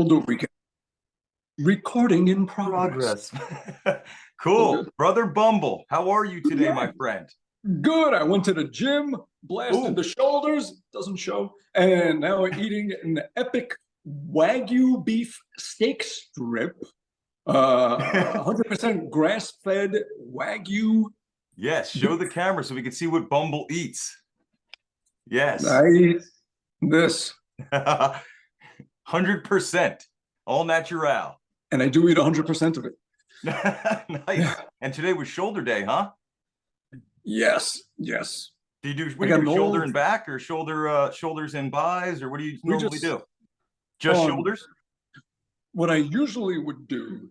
We'll do a recap. Recording in progress. Cool. Brother Bumble, how are you today, my friend? Good. I went to the gym, blasted the shoulders, doesn't show, and now we're eating an epic Wagyu beef steak strip. 100% grass-fed Wagyu. Yes, show the camera so we can see what Bumble eats. Yes. Nice. This. 100%. All natural. And I do eat 100% of it. Nice. And today was shoulder day, huh? Yes. Yes. Do you do shoulder and back, or shoulders and buys, or what do you normally do? Just shoulders? What I usually would do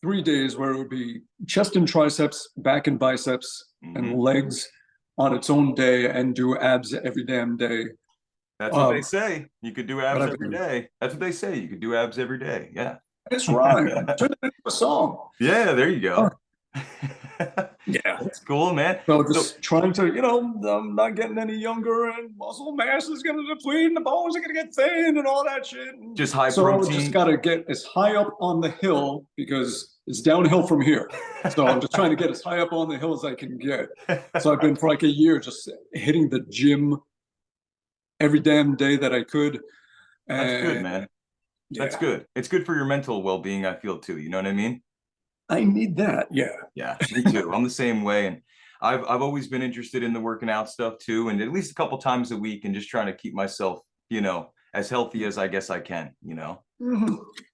3 days where it would be chest and triceps, back and biceps, and legs on its own day, and do abs every damn day. That's what they say. You could do abs every day. That's what they say. You could do abs every day. Yeah. That's right. Turn it into a song. Yeah, there you go. Yeah. That's cool, man. So just trying to, I'm not getting any younger, and muscle mass is going to deplete, and the bones are going to get thin and all that shit. Just high protein. So I just got to get as high up on the hill because it's downhill from here. So I'm just trying to get as high up on the hill as I can get. So I've been for like a year just hitting the gym every damn day that I could. That's good, man. That's good. It's good for your mental well-being, I feel, too. You know what I mean? I need that. Yeah. Yeah, me too. I'm the same way. And I've always been interested in the working out stuff, too. And at least a couple times a week, and just trying to keep myself, as healthy as I guess I can,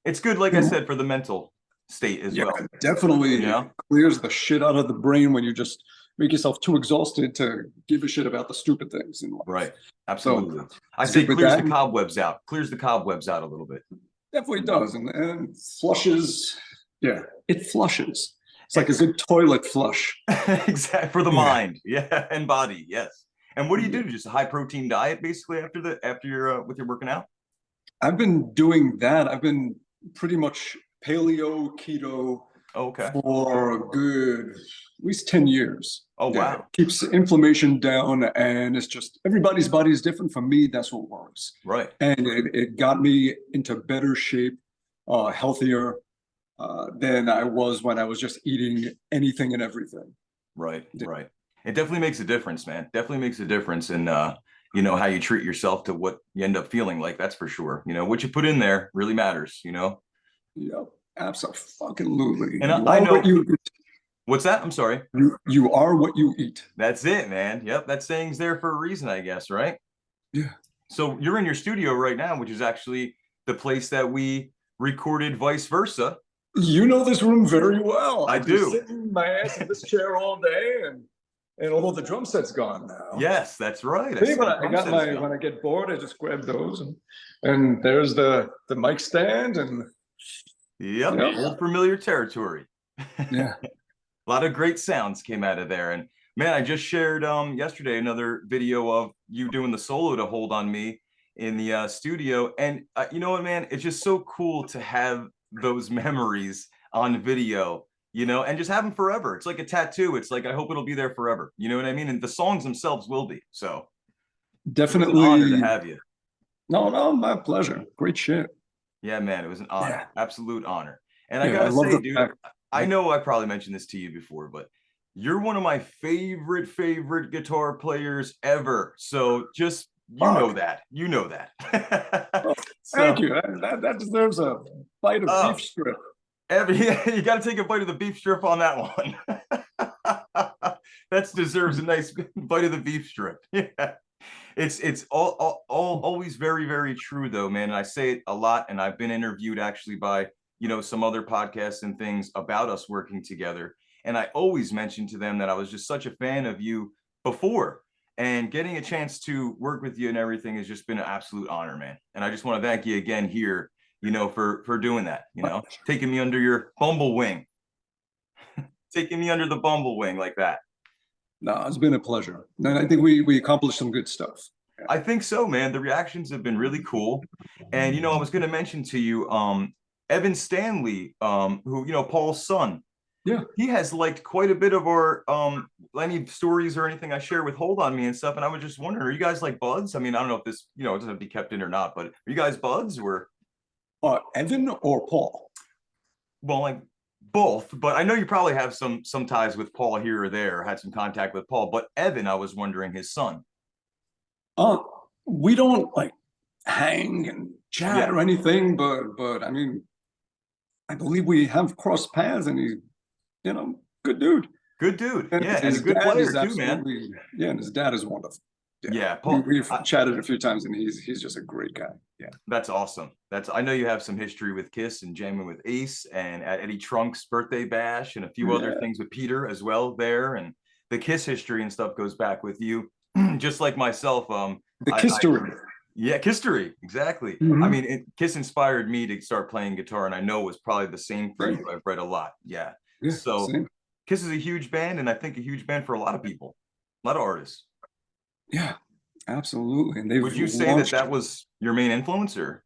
It's good, like I said, for the mental state as well. Definitely clears the shit out of the brain when you just make yourself too exhausted to give a shit about the stupid things in life. Right. Absolutely. So, I say clears the cobwebs out. Clears the cobwebs out a little bit. Definitely does. And flushes. Yeah, it flushes. It's like a good toilet flush. Exactly. For the mind. Yeah. And body. Yes. And what do you do? Just a high protein diet basically after you're with your working out? I've been doing that. I've been pretty much paleo, keto for a good at least 10 years. Oh, wow. Keeps inflammation down, and it's just everybody's body is different. For me, that's what works. Right. And it got me into better shape, healthier than I was when I was just eating anything and everything. Right. Right. It definitely makes a difference, man. Definitely makes a difference in, how you treat yourself to what you end up feeling like. That's for sure. What you put in there really matters, Yep. Absolutely. And I know. What's that? I'm sorry. You are what you eat. That's it, man. Yep. That saying's there for a reason, I guess, right? Yeah. So you're in your studio right now, which is actually the place that we recorded Vice Versa. You know this room very well. I do. Sitting my ass in this chair all day, and all the drum set's gone now. Yes, that's right. When I get bored, I just grab those, and there's the mic stand, and old familiar territory. Yeah. A lot of great sounds came out of there. And man, I just shared yesterday another video of you doing the solo to Hold on Me in the studio. And you know what, man, it's just so cool to have those memories on video, and just have them forever. It's like a tattoo. It's like, I hope it'll be there forever. You know what I mean? And the songs themselves will be. So definitely an honor to have you. No, my pleasure. Great shit. Yeah, man, it was an honor. Absolute honor. And I gotta say, dude, I know I probably mentioned this to you before, but you're one of my favorite guitar players ever. So just, know that. Thank you. That deserves a bite of beef strip. You got to take a bite of the beef strip on that one. That deserves a nice bite of the beef strip. Yeah. It's always very, very true though, man. And I say it a lot, and I've been interviewed actually by some other podcasts and things about us working together. And I always mention to them that I was just such a fan of you before, and getting a chance to work with you and everything has just been an absolute honor, man. And I just want to thank you again here, for doing that, taking me under your Bumble wing, taking me under the Bumble wing like that. No, it's been a pleasure. And I think we accomplished some good stuff. I think so, man. The reactions have been really cool. And, I was going to mention to you, Evan Stanley, who, Paul's son. Yeah. He has liked quite a bit of our any stories or anything I share with Hold on Me and stuff. And I was just wondering, are you guys like buds? I mean, I don't know if this, it doesn't have to be kept in or not, but are you guys buds or? Evan or Paul? Well, like both, but I know you probably have some ties with Paul here or there, had some contact with Paul, but Evan, I was wondering, his son. Uh, we don't like hang and chat Yeah, or anything, but I mean, I believe we have crossed paths, and he's, good dude. good dude. And Yeah, and a his good dad player is too, man. absolutely, yeah, and his dad is wonderful. Yeah, Yeah, we've chatted a few times, and he's just a great guy. Yeah, that's awesome. I know you have some history with Kiss and jamming with Ace and at Eddie Trunk's birthday bash and a few other yeah, things with Peter as well there. And the Kiss history and stuff goes back with you, just like myself. the history. Yeah, Kisstory, exactly. I Mhm. mean, Kiss inspired me to start playing guitar, and I know it was probably the same for Right. you. I've read a lot. Yeah. Yeah, So same. Kiss is a huge band, and I think a huge band for a lot of people, a lot of artists. Yeah, absolutely. And they've Would you say that launched that was your main influence, or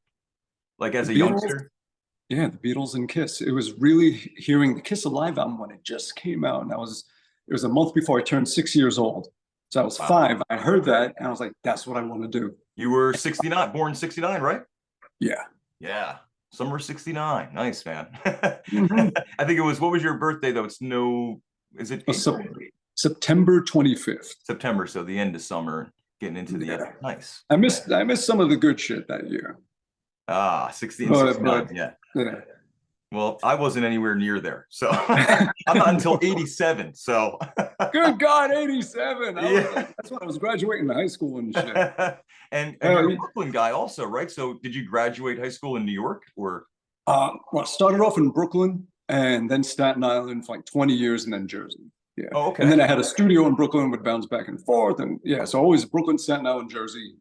like the as a Beatles. youngster? Yeah, the Beatles and Kiss. It was really hearing the Kiss Alive album when it just came out, and it was a month before I turned 6 years old. So I was Wow. 5. I heard that, and I was like, "That's what I want to do." You were 69, born 69, right? Yeah. Yeah. Summer 69. Nice, man. Mhm. I think it was, what was your birthday though? Is it So, April? September 25th. September, so the end of summer, getting into the Yeah. end. Nice. I missed some of the good shit that year. Ah, 60 and But 69. Yeah. yeah. Well, I wasn't anywhere near there. So I'm not until 87. So Good God, 87. I was yeah. like, that's when I was graduating high school and shit. And you're a Brooklyn guy also, right? So did you graduate high school in New York or? Well, I started off in Brooklyn and then Staten Island for like 20 years and then Jersey. Yeah. Oh, And okay. then I had a studio in Brooklyn, would bounce back and forth. And yeah, so always Brooklyn, Staten Island, Jersey,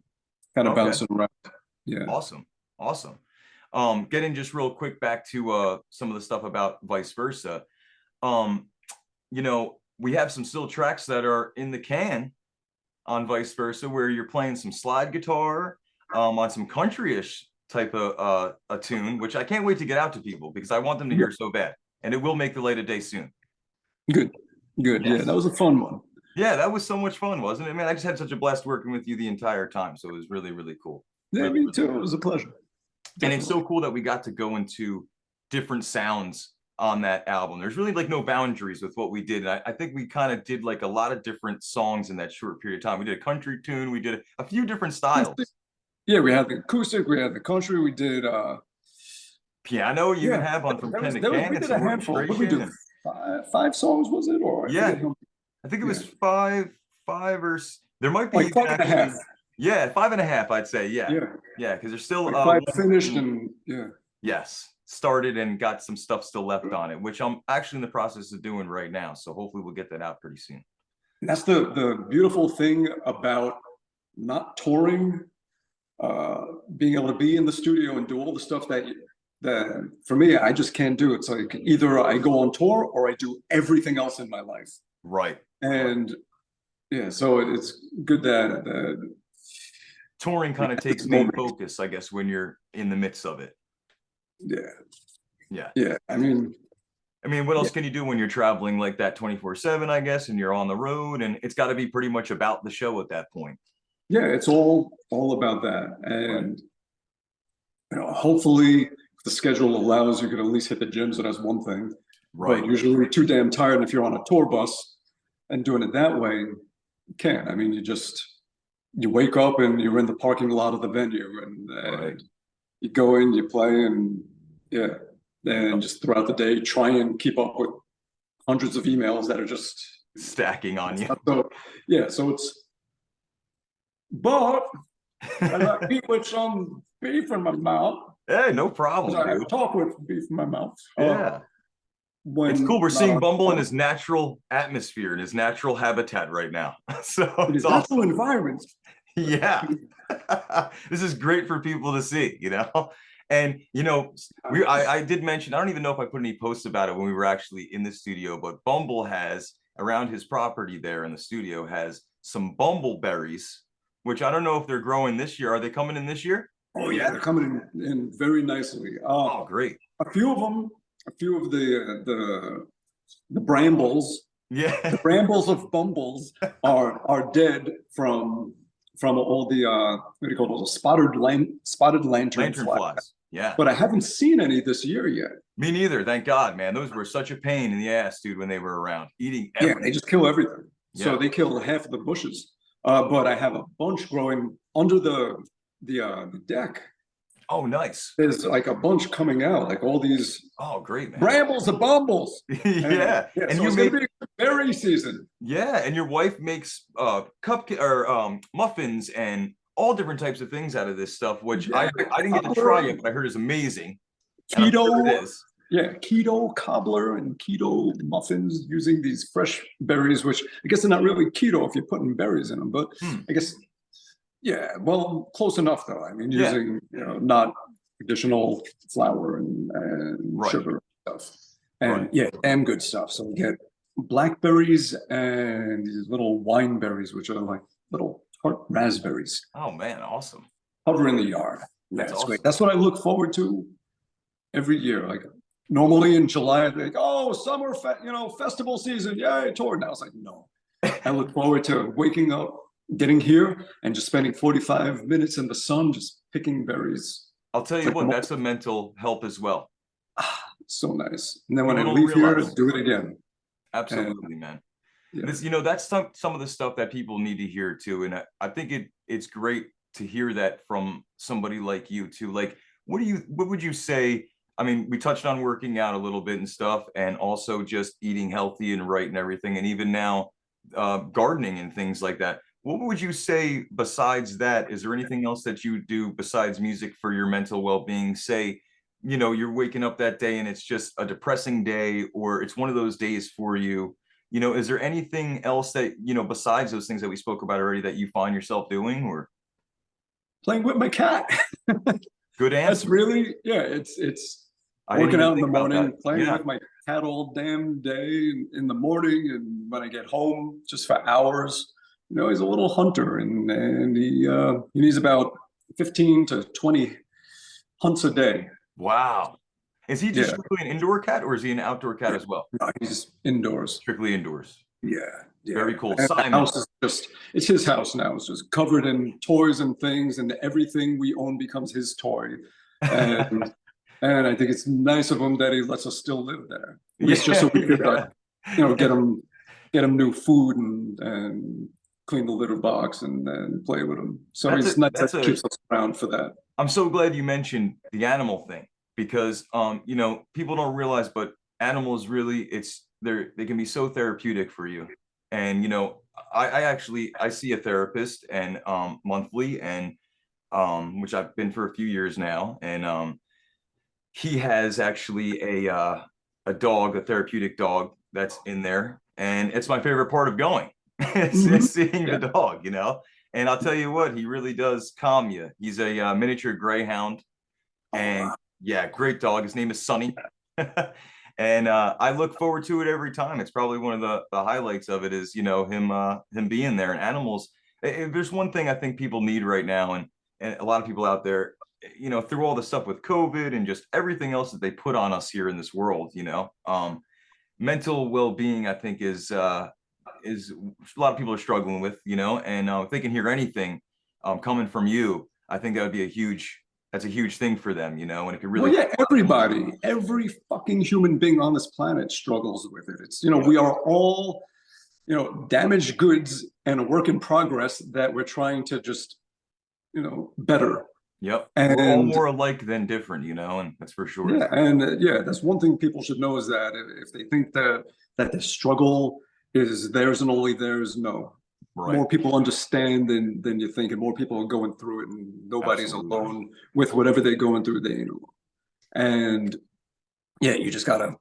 kind of Okay. bouncing around. Yeah. Awesome. Awesome. Getting just real quick back to some of the stuff about vice versa. Um, we have some still tracks that are in the can on vice versa, where you're playing some slide guitar on some country-ish type of a tune, which I can't wait to get out to people because I want them to hear so bad. And it will make the light of day soon. Good. Good. Yes. Yeah, that was a fun one. Yeah, that was so much fun, wasn't it? Man, I just had such a blast working with you the entire time. So it was really, really cool. Yeah, Really, me really too. cool. It was a pleasure. And it's so Definitely. cool that we got to go into different sounds on that album. There's really like no boundaries with what we did. And I think we kind of did like a lot of different songs in that short period of time. We did a country tune, we did a few different styles. Yeah, we had the acoustic, we had the country, we did Piano, you even yeah, have on From Pen to we Can, and did a some handful. What did we orchestration. do? Five songs, was it? Or I Yeah, forget how I think it yeah. was five or there might be Like even five and a actually, half. yeah, 5.5, I'd say. Yeah. Yeah. Yeah, because there's still Like five one finished tune, and yeah. yes, started and got some stuff still left on it, which I'm actually in the process of doing right now. So hopefully we'll get that out pretty soon. And that's the beautiful thing about not touring, being able to be in the studio and do all the stuff that for me I just can't do. It's like either I go on tour or I do everything else in my life. Right. And yeah, so it's good that Touring kind of takes main focus, I guess, when you're in the midst of it. Yeah. Yeah. I mean, what else can you do when you're traveling like that 24/7, I guess, and you're on the road, and it's got to be pretty much about the show at that point. yeah, it's all about that. And hopefully if the schedule allows, you could at least hit the gyms, and that's one thing. Right. But usually we're too damn tired. And if you're on a tour bus and doing it that way, you can't. I mean, you wake up and you're in the parking lot of the venue, and Right. you go in, you play, and yeah, and just throughout the day try and keep up with hundreds of emails that are just Stacking on you. so yeah, so it's but I like eat with some beef in my mouth. Hey, no problem, I dude. talk with beef in my mouth. Yeah. When It's cool. We're seeing Bumble in it his natural atmosphere, in his natural habitat right now. So is it's natural awesome. environment. Yeah. This is great for people to see, And I did mention, I don't even know if I put any posts about it when we were actually in the studio, but Bumble has around his property there in the studio has some bumbleberries, which I don't know if they're growing this year. Are they coming in this year? Oh yeah, they're coming in very nicely. Oh, great. A few of them, a few of the brambles, Yeah. the brambles of Bumbles are dead from all the what do you call those spotted lantern Lantern flies. Yeah. but I haven't seen any this year yet. Me neither. Thank God, man. Those were such a pain in the ass, dude, when they were around eating Yeah, everything. they just kill everything. So Yeah. they kill half of the bushes. But I have a bunch growing under the deck. Oh, nice. There's like a bunch coming out, like all these Oh, great, man. brambles and bumbles. And Yeah. yeah, And so you it's make gonna be a berry season. yeah, and your wife makes cupcake or muffins and all different types of things out of this stuff, which Yeah, I didn't get to try it, but I heard is amazing. And I'm sure it keto, is. yeah, keto cobbler and keto muffins using these fresh berries, which I guess they're not really keto if you're putting berries in them, but Hmm. I guess, yeah, well, close enough though. I mean, Yeah. using, not traditional flour and Right. sugar stuff. And Right. yeah, damn good stuff. So we get blackberries and these little wine berries, which are like little tart raspberries. Oh man, awesome. Cover in the yard. Yeah, That's it's great. awesome. That's what I look forward to every year. Like normally in July, they're like, oh, summer, festival season, yay, tour. Now it's like, no. I look forward to waking up, getting here, and just spending 45 minutes in the sun, just picking berries. I'll tell It's you like, what, that's a mental help as well. so nice. And then when I People don't leave here, realize. do it again. And Absolutely, man. yeah, This, that's some of the stuff that people need to hear too. And I think it's great to hear that from somebody like you too. Like, what would you say? I mean, we touched on working out a little bit and stuff, and also just eating healthy and right and everything, and even now, gardening and things like that. What would you say besides that? Is there anything else that you do besides music for your mental well-being? Say, you're waking up that day and it's just a depressing day, or it's one of those days for you. Is there anything else that, besides those things that we spoke about already that you find yourself doing, or playing with my cat. good That's answer? really, yeah, it's I didn't working even out in the think about that. morning, playing Yeah. with my cat all damn day in the morning, and when I get home, just for hours. He's a little hunter, and he needs about 15 to 20 hunts a day. Wow. Is he just Yeah, strictly an indoor cat, or is he an outdoor cat yeah. as well? No, he's indoors. Strictly indoors. Yeah, yeah. Very cool. And the Simon. house is it's his house now. It's just covered in toys and things, and everything we own becomes his toy. And and I think it's nice of him that he lets us still live there. At least just Yeah, so we could, yeah. get him new food and clean the litter box and play with him. So That's it's a nice that that's he a keeps us around for that. I'm so glad you mentioned the animal thing, because people don't realize, but animals really, they can be so therapeutic for you. And I actually I see a therapist and monthly, and which I've been for a few years now, and he has actually a dog, a therapeutic dog that's in there, and it's my favorite part of going. Mhm. It's seeing the Yeah. dog. And I'll tell you what, he really does calm you. He's a miniature greyhound, Oh, and wow. yeah, great dog. His name is Sunny. And I look forward to it every time. It's probably one of the highlights of it is, him being there. And animals, if there's one thing I think people need right now, and a lot of people out there, through all the stuff with COVID and just everything else that they put on us here in this world, mental well-being, I think is a lot of people are struggling with, and if they can hear anything coming from you, I think that's a huge thing for them, and it could Well, really. yeah, every fucking human being on this planet struggles with it. It's, Yeah. we are all, damaged goods and a work in progress that we're trying to just, better. Yep. We're all And more alike than different, and that's for sure. yeah, and yeah, that's one thing people should know is that if they think that the struggle is theirs and only theirs, no. Right. More people understand than you think, and more people are going through it, and nobody's Absolutely. alone with whatever they're going through. They ain't alone. And yeah, you just gotta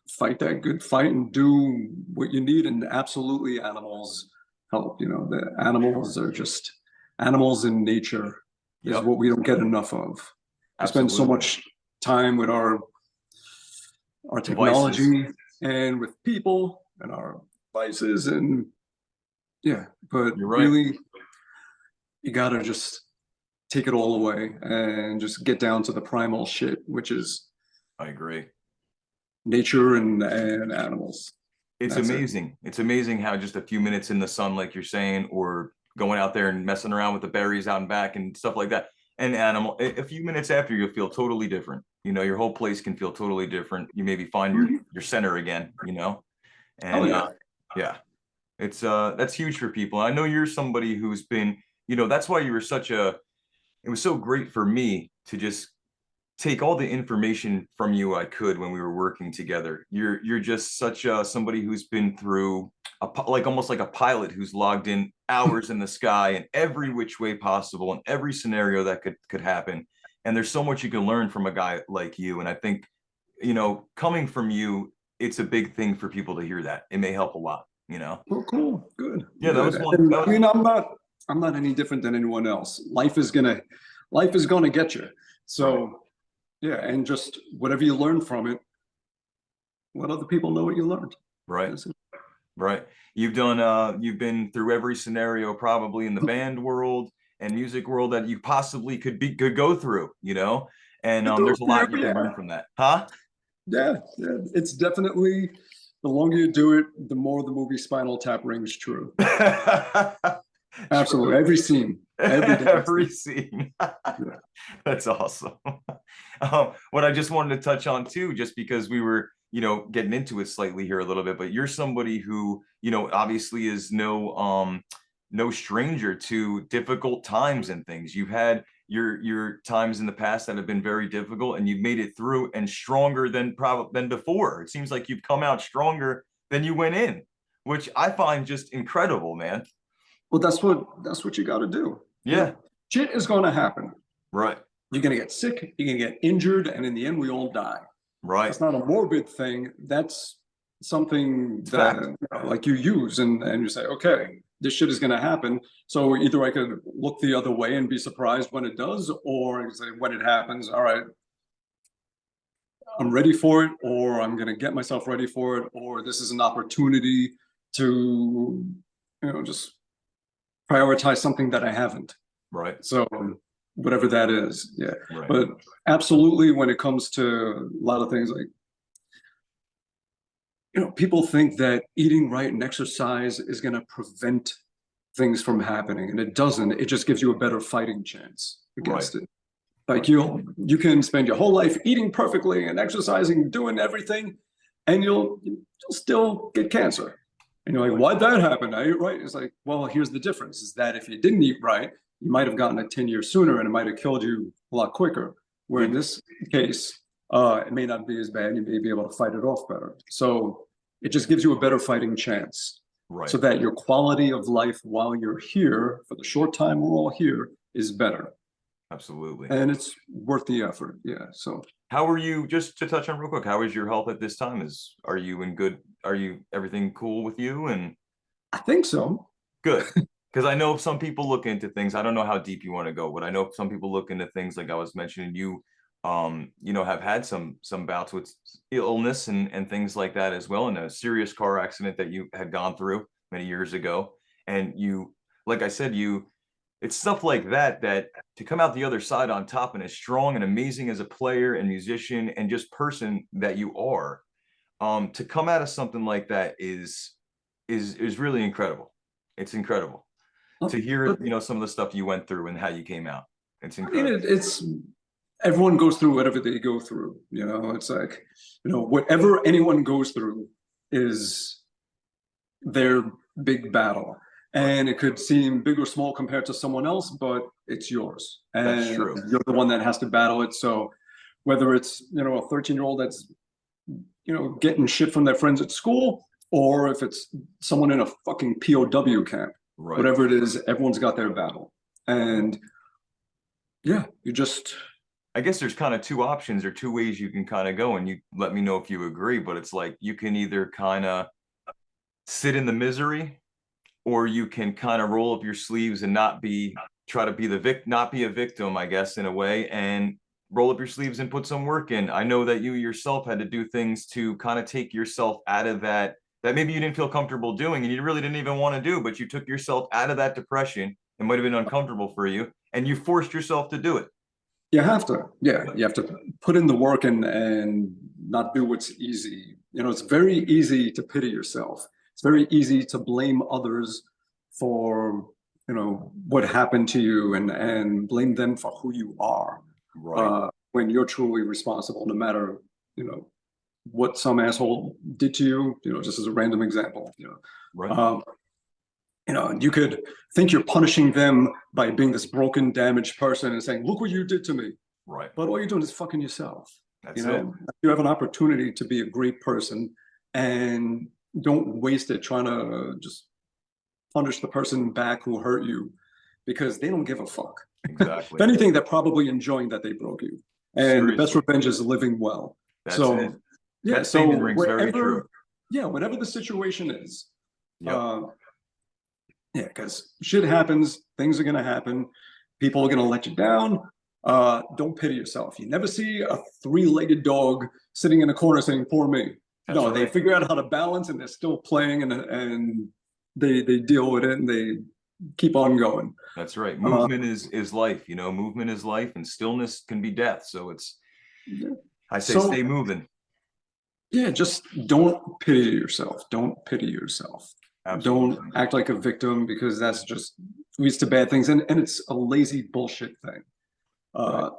fight that good fight and do what you need. And absolutely, animals help. The animals are just animals in nature is Yep. what we don't get enough of. We spend so Absolutely. much time with our Devices. technology and with people and our devices, and yeah, but You're right. really, you gotta just take it all away and just get down to the primal shit, which is I agree. nature and animals. It's That's it. amazing. It's amazing how just a few minutes in the sun, like you're saying, or going out there and messing around with the berries out and back and stuff like that, an animal, a few minutes after, you'll feel totally different. Your whole place can feel totally different. You maybe find your center again, Oh and yeah. yeah, it's that's huge for people. I know you're somebody who's been, that's why you were it was so great for me to just take all the information from you I could when we were working together. You're just such somebody who's been through like almost like a pilot who's logged in hours in the sky in every which way possible in every scenario that could happen. And there's so much you can learn from a guy like you. And I think, coming from you, it's a big thing for people to hear that. It may help a lot, Well, cool. Good. Yeah, that was Good. one. And, That I was mean, I'm not any different than anyone else. Life is gonna get you. So yeah, and just whatever you learn from it, let other people know what you learned. right. That's it. Right. You've been through every scenario probably in the band world and music world that you possibly could go through, and there's a lot you can learn from that. Huh? Yeah, yeah. It's definitely the longer you do it, the more the movie Spinal Tap rings true. Absolutely. Every scene. Every damn Every scene. scene. Yeah. That's awesome. What I just wanted to touch on too, just because we were, getting into it slightly here a little bit, but you're somebody who, obviously is no stranger to difficult times and things. You've had your times in the past that have been very difficult, and you've made it through and stronger than before. It seems like you've come out stronger than you went in, which I find just incredible, man. Well, that's what you got to do. Yeah. Shit is going to happen. Right. You're going to get sick. You're going to get injured, and in the end, we all die. Right. That's not a morbid thing. That's something that like you use, and you say, okay, this shit is going to happen. So either I could look the other way and be surprised when it does, or say when it happens, all right, I'm ready for it, or I'm going to get myself ready for it, or this is an opportunity to, just prioritize something that I haven't. Right. So whatever that is, yeah. Right. But absolutely, when it comes to a lot of things, like, people think that eating right and exercise is going to prevent things from happening, and it doesn't. It just gives you a better fighting chance against it. Like you can spend your whole life eating perfectly and exercising, doing everything, and you'll still get cancer. And you're like, why'd that happen? I ate right. It's like, well, here's the difference: is that if you didn't eat right, you might have gotten it 10 years sooner, and it might have killed you a lot quicker. Where in this case, it may not be as bad. You may be able to fight it off better. So it just gives you a better fighting chance. Right. So that your quality of life while you're here, for the short time we're all here, is better. Absolutely. And it's worth the effort. Yeah. So how are you, just to touch on real quick, how is your health at this time? Are you everything cool with you? And I think so. Good. Because I know some people look into things. I don't know how deep you want to go, but I know some people look into things like I was mentioning. You, have had some bouts with illness and things like that as well, in a serious car accident that you had gone through many years ago. And you, like I said, it's stuff like that to come out the other side on top and as strong and amazing as a player and musician and just person that you are, to come out of something like that is really incredible. It's incredible to hear, some of the stuff you went through and how you came out. It's incredible. I mean, it's everyone goes through whatever they go through. It's like, whatever anyone goes through is their big battle. And it could seem big or small compared to someone else, but it's yours. And that's true. You're the one that has to battle it. So whether it's, a 13-year-old that's, getting shit from their friends at school, or if it's someone in a fucking POW camp, whatever it is, everyone's got their battle. And yeah, I guess there's kind of two options or two ways you can kind of go, and you let me know if you agree, but it's like you can either kind of sit in the misery, or you can kind of roll up your sleeves and not be a victim, I guess, in a way, and roll up your sleeves and put some work in. I know that you yourself had to do things to kind of take yourself out of that maybe you didn't feel comfortable doing and you really didn't even want to do, but you took yourself out of that depression. It might have been uncomfortable for you, and you forced yourself to do it. You have to, yeah, you have to put in the work and not do what's easy. It's very easy to pity yourself. It's very easy to blame others for what happened to you and blame them for who you are. Right. When you're truly responsible, no matter, you know, what some asshole did to you, just as a random example, Right. You could think you're punishing them by being this broken, damaged person and saying, look what you did to me. Right. But all you're doing is fucking yourself. That's it. You have an opportunity to be a great person, and don't waste it trying to just punish the person back who hurt you, because they don't give a fuck. Exactly. If anything, they're probably enjoying that they broke you. And the best revenge is living well. That's so it. yeah, that so statement rings very true. Yeah, whatever the situation is. Yep. Yeah, because shit happens, things are gonna happen, people are gonna let you down. Don't pity yourself. You never see a three-legged dog sitting in a corner saying, poor me. That's no, right. They figure out how to balance, and they're still playing, and they deal with it, and they keep on going. That's right. Movement is life, movement is life, and stillness can be death. So I say stay moving. Yeah, just don't pity yourself. Don't pity yourself. Absolutely. Don't act like a victim, because that's just leads to bad things, and it's a lazy bullshit thing. Right.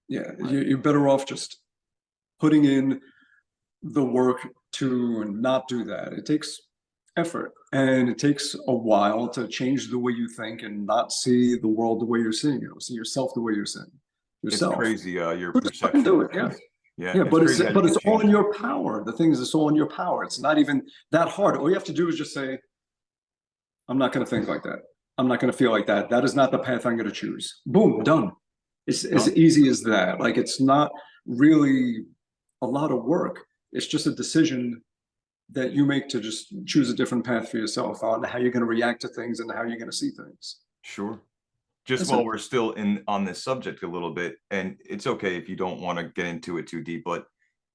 Yeah, you're better off just putting in the work to not do that. It takes effort, and it takes a while to change the way you think and not see the world the way you're seeing it. See yourself the way you're seeing yourself. It's crazy, your Just fucking perception. do it, yeah. Yeah, but it's all in your power. The thing is, it's all in your power. It's not even that hard. All you have to do is just say, I'm not going to think like that. I'm not going to feel like that. That is not the path I'm going to choose. Boom, done. It's as easy as that. Like, it's not really a lot of work. It's just a decision that you make to just choose a different path for yourself on how you're going to react to things and how you're going to see things. Sure. Just while we're still on this subject a little bit, and it's okay if you don't want to get into it too deep, but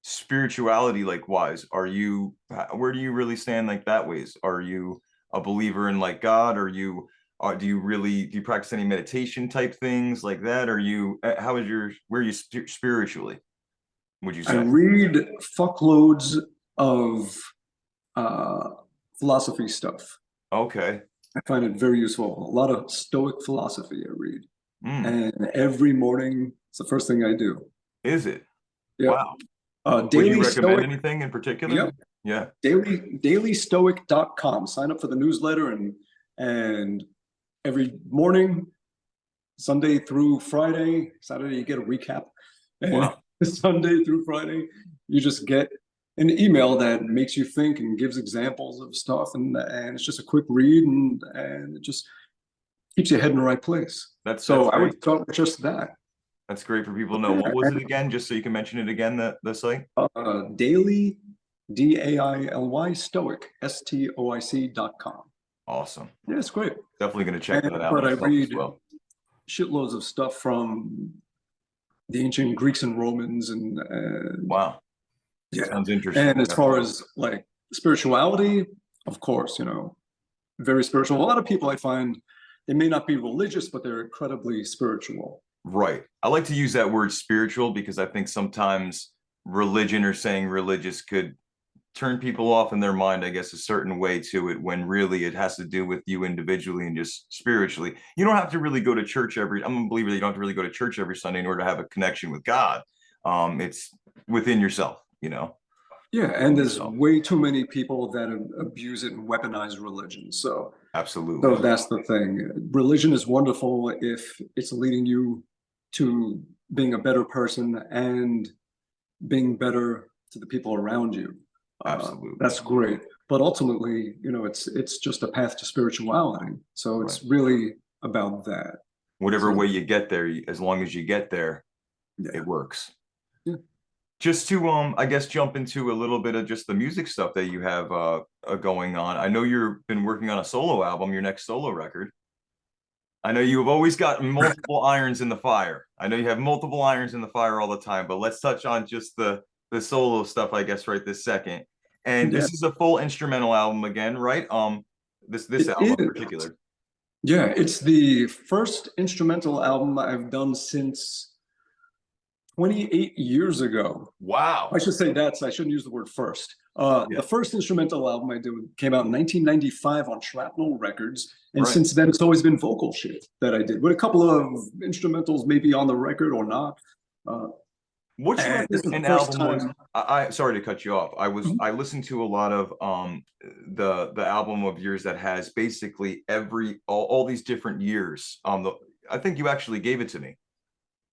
spirituality, like, wise, where do you really stand, like, that ways? Are you a believer in, like, God? Do you practice any meditation type things like that? Where are you spiritually, would you say? I read fuckloads of philosophy stuff. Okay. I find it very useful. A lot of Stoic philosophy I read. And every morning, it's the first thing I do. Is it? Yeah. Wow. Daily Would you recommend Stoic, anything in particular? Yeah. Dailystoic.com. Sign up for the newsletter, and every morning, Sunday through Friday, Saturday you get a recap. And Sunday through Friday, you just get an email that makes you think and gives examples of stuff, and it's just a quick read, and it just keeps your head in the right place. So I would start with just that. That's great for people to know. What was it again? Just so you can mention it again, the site? Daily, DAILY, Stoic, STOIC.com. Awesome. Yeah, it's great. Definitely going to check that out. But I read shitloads of stuff from the ancient Greeks and Romans, and wow. Yeah, sounds interesting. And as far as, like, spirituality, of course, very spiritual. A lot of people, I find, they may not be religious, but they're incredibly spiritual. Right. I like to use that word spiritual because I think sometimes religion, or saying religious, could turn people off in their mind, I guess, a certain way to it, when really it has to do with you individually and just spiritually. You don't have to really go to church I'm a believer that you don't have to really go to church every Sunday in order to have a connection with God. It's within yourself, Yeah, and there's way too many people that abuse it and weaponize religion. So absolutely. So that's the thing. Religion is wonderful if it's leading you to being a better person and being better to the people around you. Absolutely. That's great. But ultimately, it's just a path to spirituality. So it's really about that. Whatever way you get there, as long as you get there, it works. Yeah. Just to I guess jump into a little bit of just the music stuff that you have going on. I know you've been working on a solo album, your next solo record. I know you've always got multiple irons in the fire. I know you have multiple irons in the fire all the time, but let's touch on just the solo stuff, I guess, right this second. And this is a full instrumental album again, right? This album in particular. Yeah, it's the first instrumental album I've done since 28 years ago. Wow. I should say I shouldn't use the word first. Yeah. The first instrumental album I did came out in 1995 on Shrapnel Records. And Right. since then, it's always been vocal shit that I did with a couple of instrumentals, maybe on the record or not. Which And this is an the first album was? time. I sorry to cut you off. Mhm. I listened to a lot of the album of yours that has basically all these different years. I think you actually gave it to me.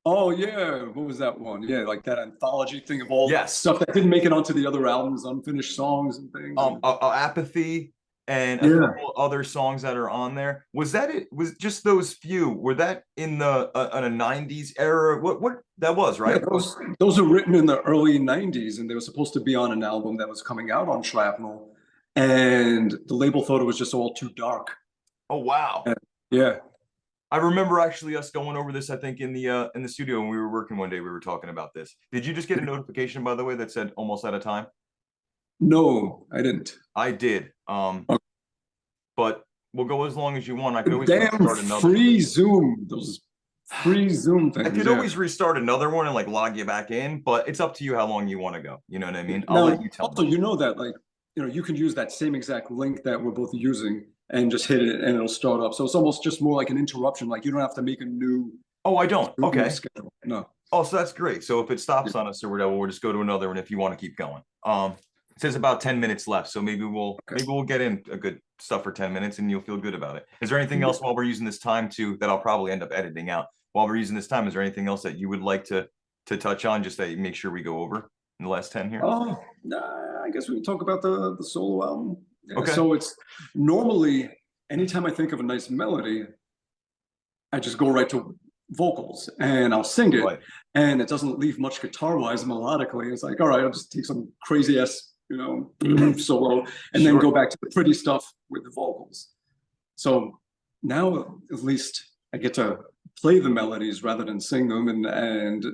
Oh yeah, what was that one? Yeah, like that anthology thing of all Yes. stuff that didn't make it onto the other albums, unfinished songs and things. Apathy and a Yeah. couple other songs that are on there. Was that it? Was just those few? Were that in the in a '90s era? What that was, Yeah, right? those are written in the early 90s, and they were supposed to be on an album that was coming out on Shrapnel, and the label thought it was just all too dark. Oh wow. Yeah. I remember actually us going over this, I think, in the studio when we were working one day, we were talking about this. Did you just get a notification, by the way, that said almost out of time? No, I didn't. I did. Okay. But we'll go as long as you want. I could always Damn restart another. free Zoom, those free Zoom things. I could yeah. always restart another one and like log you back in, but it's up to you how long you want to go. You know what I mean? I'll Now, let you tell also, me. you know that, like, you can use that same exact link that we're both using and just hit it and it'll start up. So it's almost just more like an interruption. Like you don't have to make a new Oh, I don't. Zoom Okay. schedule. No. Oh, so that's great. So if it stops on us or whatever, we'll just go to another one if you want to keep going. It says about 10 minutes left, so maybe we'll get in a good stuff for 10 minutes and you'll feel good about it. Is there anything else while we're using this time that I'll probably end up editing out? While we're using this time, is there anything else that you would like to touch on, just that make sure we go over in the last 10 here? Oh, nah, I guess we can talk about the solo album. Yeah, Okay. So it's normally anytime I think of a nice melody, I just go right to vocals and I'll sing it. Right. And it doesn't leave much guitar-wise melodically. It's like, all right, I'll just take some crazy ass, solo and then go back to the pretty stuff with the vocals. So now at least I get to play the melodies rather than sing them, and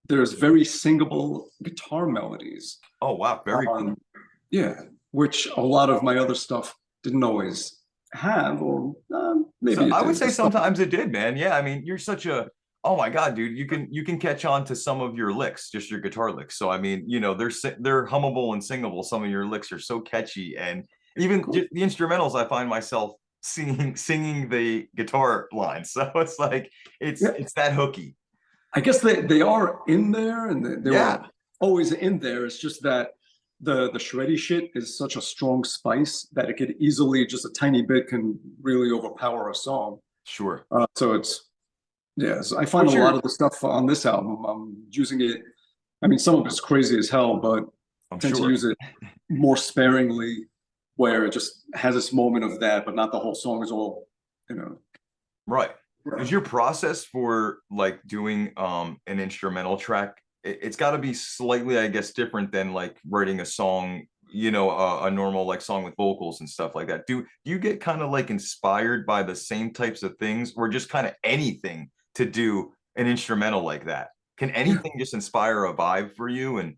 there's very singable guitar melodies. Oh wow, very cool. Yeah, which a lot of my other stuff didn't always have, or maybe So I would did. say sometimes it did, man. Yeah, I mean, you're such a oh my god, dude. You can catch on to some of your licks, just your guitar licks. So I mean, they're hummable and singable. Some of your licks are so catchy, and even the instrumentals, I find myself singing the guitar lines. So it's like it's that hooky. I guess they are in there, and they Yeah. were always in there. It's just that the shreddy shit is such a strong spice that it could easily, just a tiny bit can really overpower a song. Sure. So it's so I find a lot of the stuff on this album, I'm using it. I mean, some of it's crazy as hell, but I tend to use it more sparingly, where it just has this moment of that, but not the whole song is all, Right. Is your process for like doing an instrumental track, it's got to be slightly, I guess, different than like writing a song, a normal like song with vocals and stuff like that. Do you get kind of like inspired by the same types of things, or just kind of anything to do an instrumental like that? Can anything just inspire a vibe for you? And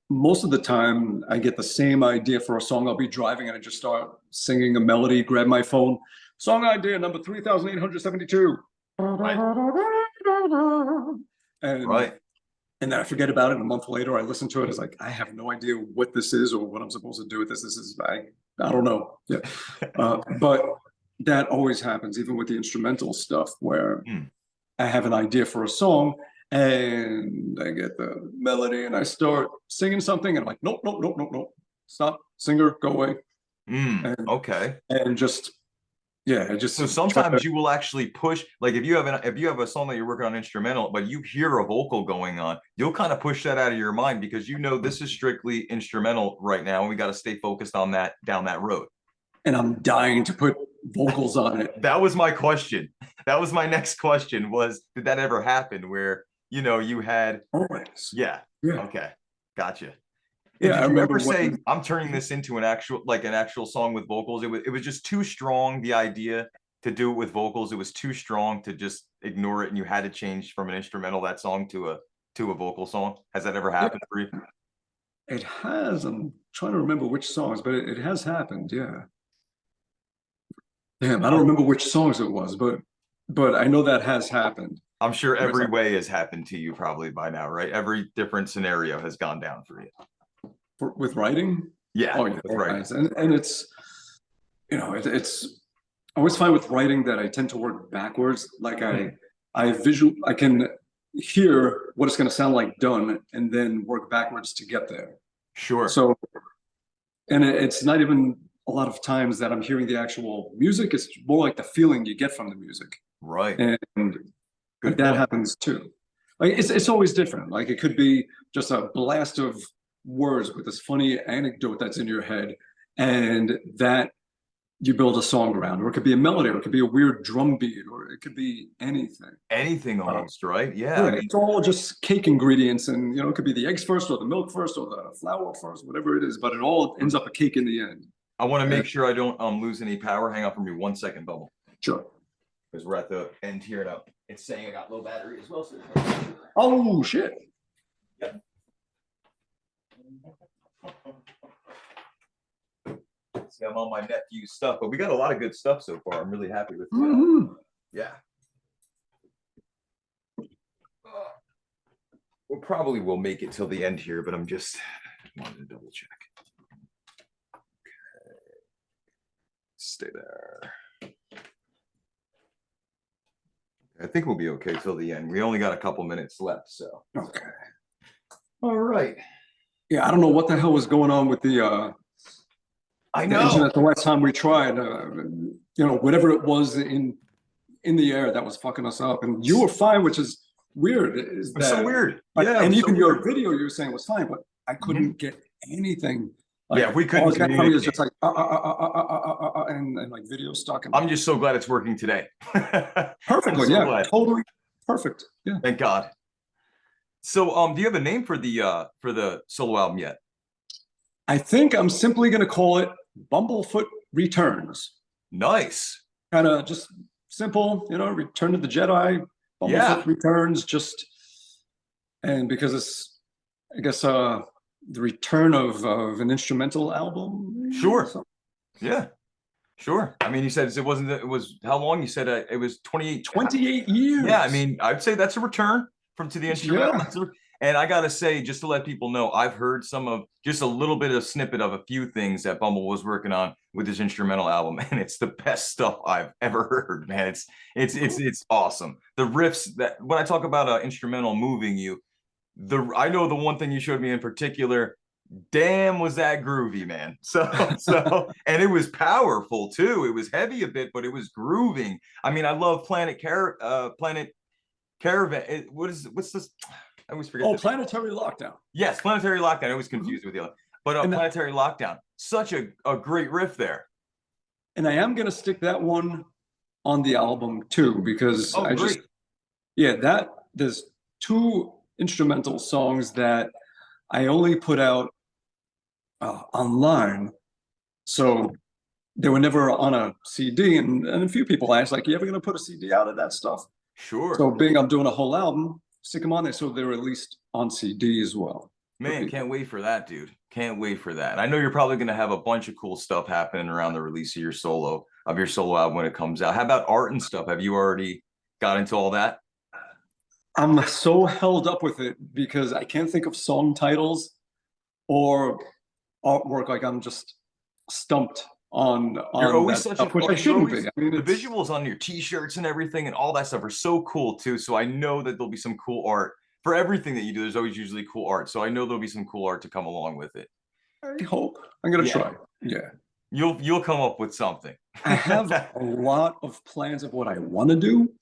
most of the time I get the same idea for a song. I'll be driving and I just start singing a melody, grab my phone, song idea number 3872. And then I forget about it. And a month later, I listen to it. It's like, I have no idea what this is or what I'm supposed to do with this. This is, I don't know. Yeah. But that always happens, even with the instrumental stuff, where I have an idea for a song and I get the melody and I start singing something and I'm like, nope, nope, nope, nope, nope. Stop, singer, go away. Okay. And just, I just. So sometimes you will actually push, like if you have a song that you're working on instrumental, but you hear a vocal going on, you'll kind of push that out of your mind because this is strictly instrumental right now, and we got to stay focused on that down that road. And I'm dying to put vocals on it. That was my question. That was my next question was, did that ever happen where, you had. Always. Yeah. Okay. Gotcha. Yeah, I remember saying, I'm turning this into an actual song with vocals. It was just too strong. The idea to do it with vocals, it was too strong to just ignore it. And you had to change from an instrumental, that song to a vocal song. Has that ever happened for you? It has. I'm trying to remember which songs, but it has happened. Yeah. Damn, I don't remember which songs it was, but I know that has happened. I'm sure every way has happened to you probably by now, right? Every different scenario has gone down for you. With writing. Yeah, Oh yeah, with writing. and it's it's I always find with writing that I tend to work backwards. Like I can hear what it's going to sound like done, and then work backwards to get there. Sure. So, and it's not even a lot of times that I'm hearing the actual music. It's more like the feeling you get from the music. Right. And like that happens too. Like it's always different. Like it could be just a blast of words with this funny anecdote that's in your head, and that you build a song around, or it could be a melody, or it could be a weird drum beat, or it could be anything. Anything almost, right? Yeah. I mean, it's all just cake ingredients, and it could be the eggs first, or the milk first, or the flour first, whatever it is, but it all ends up a cake in the end. I want to make sure I don't lose any power. Hang on for me 1 second, Bubble. Sure. Because we're at the end here now. It's saying I got low battery as well. So oh shit. Yep. See, I'm on my nephew's stuff, but we got a lot of good stuff so far. I'm really happy with it. Yeah. We probably will make it till the end here, but I'm just wanted to double check. Okay. Stay there. I think we'll be okay till the end. We only got a couple minutes left, so. Okay. All right. Yeah, I don't know what the hell was going on with the I the know. internet the last time we tried. Whatever it was in the air that was fucking us up, and you were fine, which is weird. Is that so weird? Yeah, and even so your weird. video you were saying was fine, but I couldn't get anything. Like, yeah, we couldn't. All was just like and like video stuck. I'm just so glad it's working today. Perfectly, so yeah, glad. totally perfect. Yeah. Thank God. So, do you have a name for the solo album yet? I think I'm simply going to call it Bumblefoot Returns. Nice. Kind of just simple, Return to the Jedi. Bumblefoot Returns, and because it's, I guess, the return of an instrumental album. Sure. Yeah. Sure. I mean, you said it was how long? You said it was 28 years. Yeah. I mean, I'd say that's a return to the instrumental. Yeah. And I got to say, just to let people know, I've heard just a little bit of snippet of a few things that Bumble was working on with this instrumental album. And it's the best stuff I've ever heard, man. It's awesome. The riffs when I talk about instrumental moving you, I know the one thing you showed me in particular, damn, was that groovy, man. So and it was powerful too. It was heavy a bit, but it was grooving. I mean, I love Planet Caravan. What's this? I always forget. Planetary Lockdown. Yes, Planetary Lockdown. I was confused with the other. But Planetary Lockdown, such a great riff there. And I am going to stick that one on the album too, because there's two instrumental songs that I only put out online. So they were never on a CD. And a few people asked, like, you ever going to put a CD out of that stuff? Sure. So being I'm doing a whole album, stick them on there so they're at least on CD as well. Man, can't wait for that, dude. Can't wait for that. I know you're probably going to have a bunch of cool stuff happening around the release of your solo album when it comes out. How about art and stuff? Have you already got into all that? I'm so held up with it because I can't think of song titles or artwork. Like I'm just stumped on you're always that such stuff, which I shouldn't be. I mean, the visuals on your t-shirts and everything and all that stuff are so cool too. So I know that there'll be some cool art for everything that you do. There's always usually cool art. So I know there'll be some cool art to come along with it. I hope. I'm gonna try. Yeah. You'll come up with something. I have a lot of plans of what I want to do.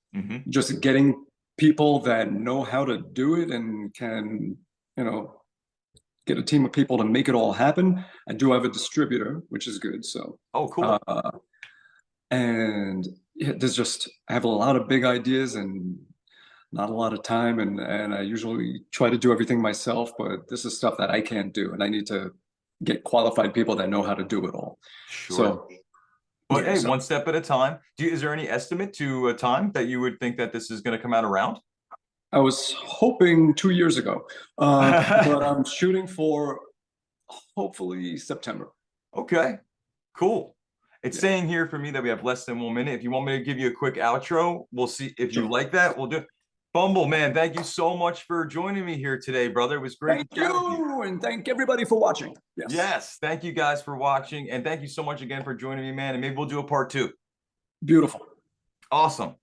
Just getting people that know how to do it and can, get a team of people to make it all happen. I do have a distributor, which is good. So, cool. And I have a lot of big ideas and not a lot of time. And I usually try to do everything myself, but this is stuff that I can't do. And I need to get qualified people that know how to do it all. Sure. So, but one step at a time. Is there any estimate to a time that you would think that this is going to come out around? I was hoping 2 years ago, but I'm shooting for hopefully September. Okay, cool. It's saying here for me that we have less than 1 minute. If you want me to give you a quick outro, we'll see if you like that. We'll do it. Bumble, man, thank you so much for joining me here today, brother. It was great. Thank you, and thank everybody for watching. Yes, thank you guys for watching, and thank you so much again for joining me, man. And maybe we'll do a part 2. Beautiful. Awesome.